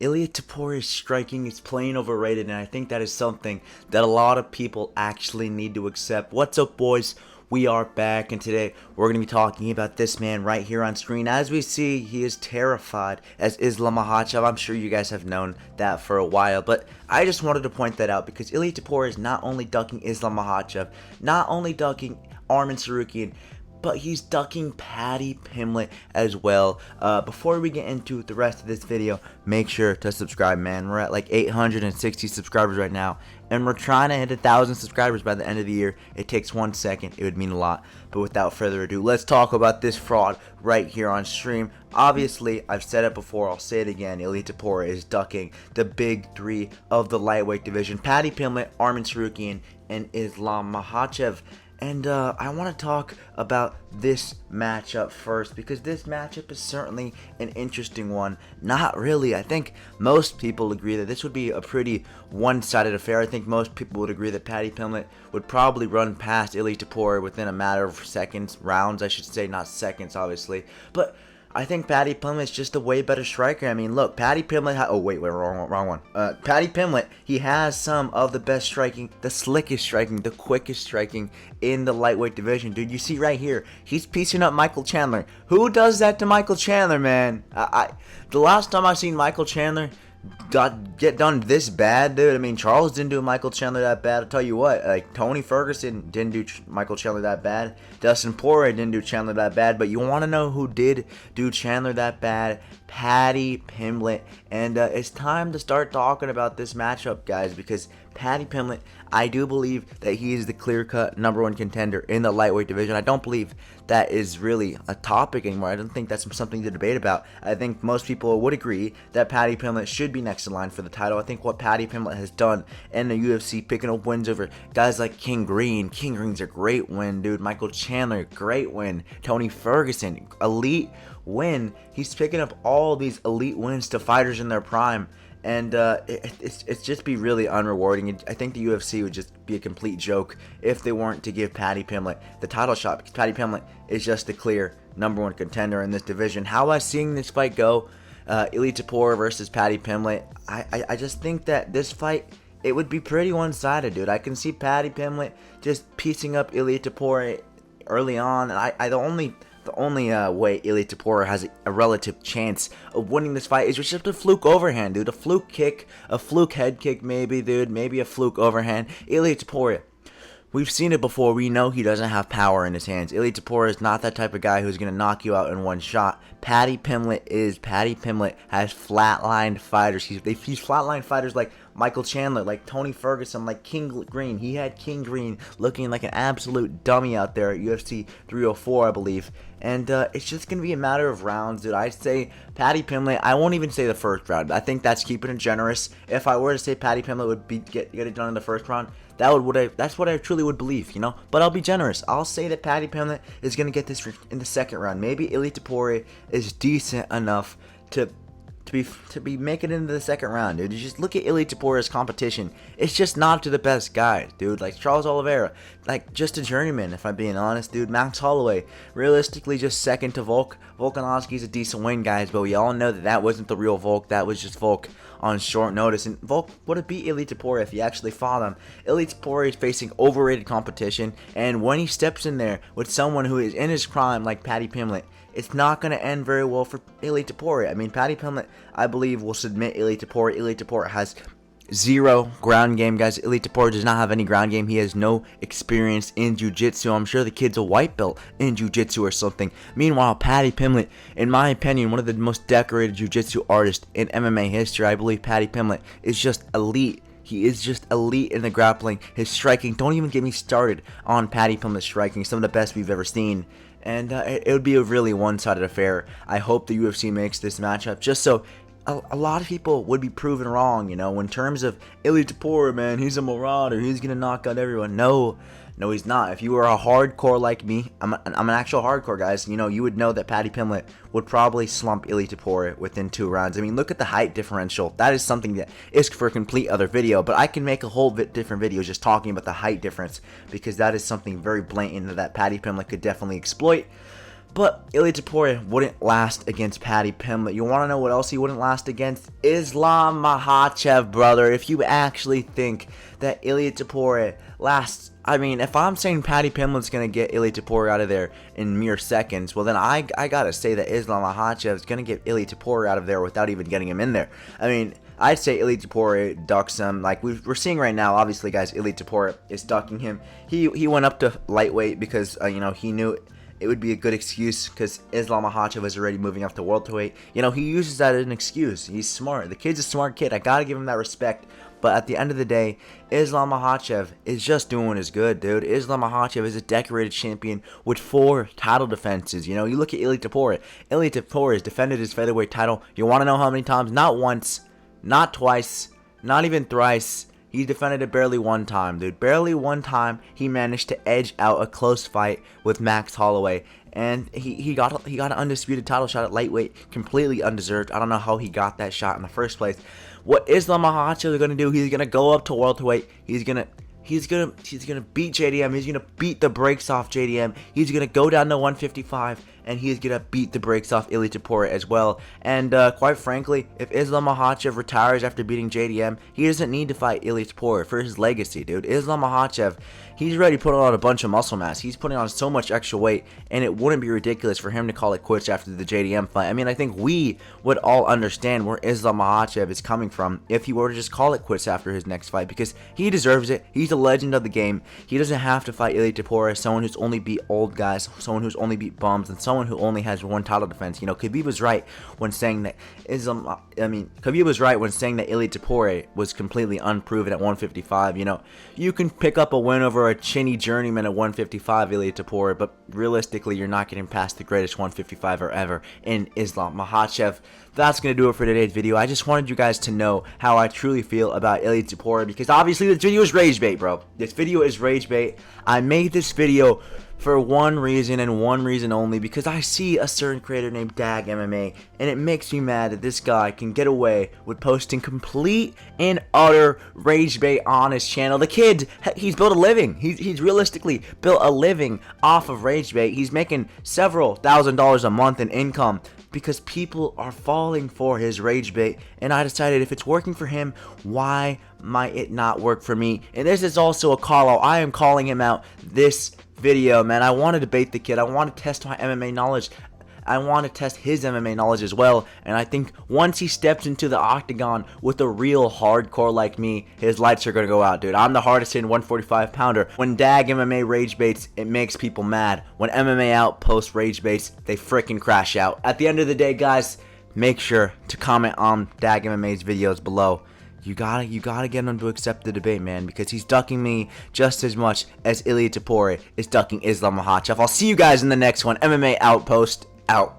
Ilia Topuria's striking is plain overrated, and I think that is something that a lot of people actually need to accept. What's up, boys? We are back, and today we're going to be talking about this man right here on screen. As we see, he is terrified as Islam Makhachev. I'm sure you guys have known that for a while, but I just wanted to point that out because Ilia Topuria is not only ducking Islam Makhachev, not only ducking Arman Tsarukyan, but he's ducking Paddy Pimblett as well. Before we get into the rest of this video, make sure to subscribe, man. We're at like 860 subscribers right now, and we're trying to hit 1,000 subscribers by the end of the year. It takes 1 second. It would mean a lot. But without further ado, let's talk about this fraud right here on stream. Obviously, I've said it before. I'll say it again. Ilia Topuria is ducking the big three of the lightweight division: Paddy Pimblett, Arman Tsarukyan, and Islam Makhachev. And I want to talk about this matchup first, because this matchup is certainly an interesting one. Not really. I think most people agree that this would be a pretty one-sided affair. I think most people would agree that Paddy Pimblett would probably run past Ilia Topuria within a matter of seconds, rounds I should say, not seconds obviously. But I think Paddy Pimblett is just a way better striker. I mean, look, Paddy Pimblett. Oh wait, wrong one. Paddy Pimblett. He has some of the best striking, the slickest striking, the quickest striking in the lightweight division, dude. You see right here, he's piecing up Michael Chandler. Who does that to Michael Chandler, man? The last time I seen Michael Chandler get done this bad, dude. I mean, Charles didn't do Michael Chandler that bad. I'll tell you what, like Tony Ferguson didn't do Michael Chandler that bad. Dustin Poirier didn't do Chandler that bad. But you want to know who did do Chandler that bad? Paddy Pimblett. And it's time to start talking about this matchup, guys, because Paddy Pimblett, I do believe that he is the clear-cut #1 contender in the lightweight division. I don't believe that is really a topic anymore. I don't think that's something to debate about. I think most people would agree that Paddy Pimblett should be next in line for the title. I think what Paddy Pimblett has done in the UFC, picking up wins over guys like King Green. King Green's a great win, dude. Michael Chandler, great win. Tony Ferguson, elite win. He's picking up all these elite wins to fighters in their prime. And it's just be really unrewarding. I think the UFC would just be a complete joke if they weren't to give Paddy Pimblett the title shot, because Paddy Pimblett is just the clear #1 contender in this division. How am I seeing this fight go? Ilia Topuria versus Paddy Pimblett. I just think that this fight, it would be pretty one-sided, dude. I can see Paddy Pimblett just piecing up Ilia Topuria early on, and the only way Ilia Topuria has a relative chance of winning this fight is just a fluke overhand, dude. A fluke kick, a fluke head kick maybe, dude. Maybe a fluke overhand. Ilia Topuria, we've seen it before. We know he doesn't have power in his hands. Ilia Topuria is not that type of guy who's going to knock you out in one shot. Paddy Pimblett is. Paddy Pimblett has flatlined fighters. He's flatlined fighters like Michael Chandler, like Tony Ferguson, like King Green. He had King Green looking like an absolute dummy out there at UFC 304, I believe. And it's just going to be a matter of rounds, dude. I'd say Paddy Pimblett, I won't even say the first round. I think that's keeping it generous. If I were to say Paddy Pimblett would get it done in the first round, that's what I truly would believe, you know. But I'll be generous. I'll say that Paddy Pimblett is going to get this in the second round. Maybe Ilia Topuria is decent enough to be making it into the second round, dude. You just look at Ilia Topuria's competition. It's just not to the best guys, dude. Like Charles Oliveira, like just a journeyman, if I'm being honest, dude. Max Holloway, realistically just second to Volk. Volkanovski's a decent win, guys, but we all know that that wasn't the real Volk. That was just Volk on short notice, and Volk would have beat Ilia Topuria if he actually fought him. Ilia Topuria is facing overrated competition, and when he steps in there with someone who is in his prime like Paddy Pimblett, it's not going to end very well for Ilia Topuria. I mean, Paddy Pimblett, I believe, will submit Ilia Topuria. Ilia Topuria has zero ground game, guys. Ilia Topuria does not have any ground game. He has no experience in jiu-jitsu. I'm sure the kid's a white belt in jiu-jitsu or something. Meanwhile, Paddy Pimblett, in my opinion, one of the most decorated jiu-jitsu artists in MMA history. I believe Paddy Pimblett is just elite. He is just elite in the grappling. His striking, don't even get me started on Paddy Pimblett's striking. Some of the best we've ever seen. And it would be a really one-sided affair. I hope the UFC makes this matchup just so a lot of people would be proven wrong, you know, in terms of Ilia Topuria, man, he's a marauder, he's going to knock out everyone. No, he's not. If you are a hardcore like me, I'm an actual hardcore, guys, you know, you would know that Paddy Pimblett would probably slump Ilia Topuria within 2 rounds. I mean, look at the height differential. That is something that is for a complete other video, but I can make a whole different video just talking about the height difference, because that is something very blatant that Paddy Pimblett could definitely exploit. But Ilia Topuria wouldn't last against Paddy Pimblett. You want to know what else he wouldn't last against? Islam Makhachev, brother. If you actually think that Ilia Topuria lasts, I mean, if I'm saying Paddy Pimblett's going to get Ilia Topuria out of there in mere seconds, well then I got to say that Islam Makhachev is going to get Ilia Topuria out of there without even getting him in there. I mean, I'd say Ilia Topuria ducks him. Like we're seeing right now, obviously, guys, Ilia Topuria is ducking him. He went up to lightweight because, you know, he knew it would be a good excuse because Islam Makhachev was already moving up to welterweight. You know, he uses that as an excuse. He's smart. The kid's a smart kid. I got to give him that respect. But at the end of the day, Islam Makhachev is just doing his good, dude. Islam Makhachev is a decorated champion with 4 title defenses. You know, you look at Ilia Topuria. Ilia Topuria has defended his featherweight title. You want to know how many times? Not once, not twice, not even thrice. He defended it barely one time, dude. Barely one time he managed to edge out a close fight with Max Holloway. And he got an undisputed title shot at lightweight, completely undeserved. I don't know how he got that shot in the first place. What Islam Makhachev is gonna do? He's gonna go up to welterweight. He's gonna beat JDM. He's gonna beat the brakes off JDM. He's gonna go down to 155, and he's gonna beat the brakes off Ilia Topuria as well. And quite frankly, if Islam Makhachev retires after beating JDM, he doesn't need to fight Ilia Topuria for his legacy, dude. Islam Makhachev, he's already putting on a bunch of muscle mass. He's putting on so much extra weight, and it wouldn't be ridiculous for him to call it quits after the JDM fight. I mean, I think we would all understand where Islam Makhachev is coming from if he were to just call it quits after his next fight, because he deserves it. He's a legend of the game. He doesn't have to fight Ilia Topuria, someone who's only beat old guys, someone who's only beat bums, and someone who only has 1 title defense. You know, Khabib was right when saying that Khabib was right when saying that Ilia Topuria was completely unproven at 155. You know, you can pick up a win over a chinny journeyman at 155, Ilia Topuria, but realistically, you're not getting past the greatest 155er ever in Islam Makhachev. That's going to do it for today's video. I just wanted you guys to know how I truly feel about Ilia Topuria, because obviously this video is rage bait, bro. This video is rage bait. I made this video for one reason and one reason only, because I see a certain creator named Dag MMA, and it makes me mad that this guy can get away with posting complete and utter rage bait on his channel. The kid, he's built a living. He's realistically built a living off of rage bait. He's making several $1,000s a month in income because people are falling for his rage bait, and I decided if it's working for him, why might it not work for me? And this is also a call out. I am calling him out this video, man. I want to debate the kid. I want to test my MMA knowledge. I want to test his MMA knowledge as well, and I think once he steps into the octagon with a real hardcore like me, his lights are going to go out, dude. I'm the hardest hitting 145 pounder. When Dag MMA rage baits, it makes people mad. When MMA Outpost rage baits, they freaking crash out. At the end of the day, guys, make sure to comment on Dag MMA's videos below. You gotta get him to accept the debate, man, because he's ducking me just as much as Ilia Topuria is ducking Islam Makhachev. I'll see you guys in the next one. MMA Outpost out.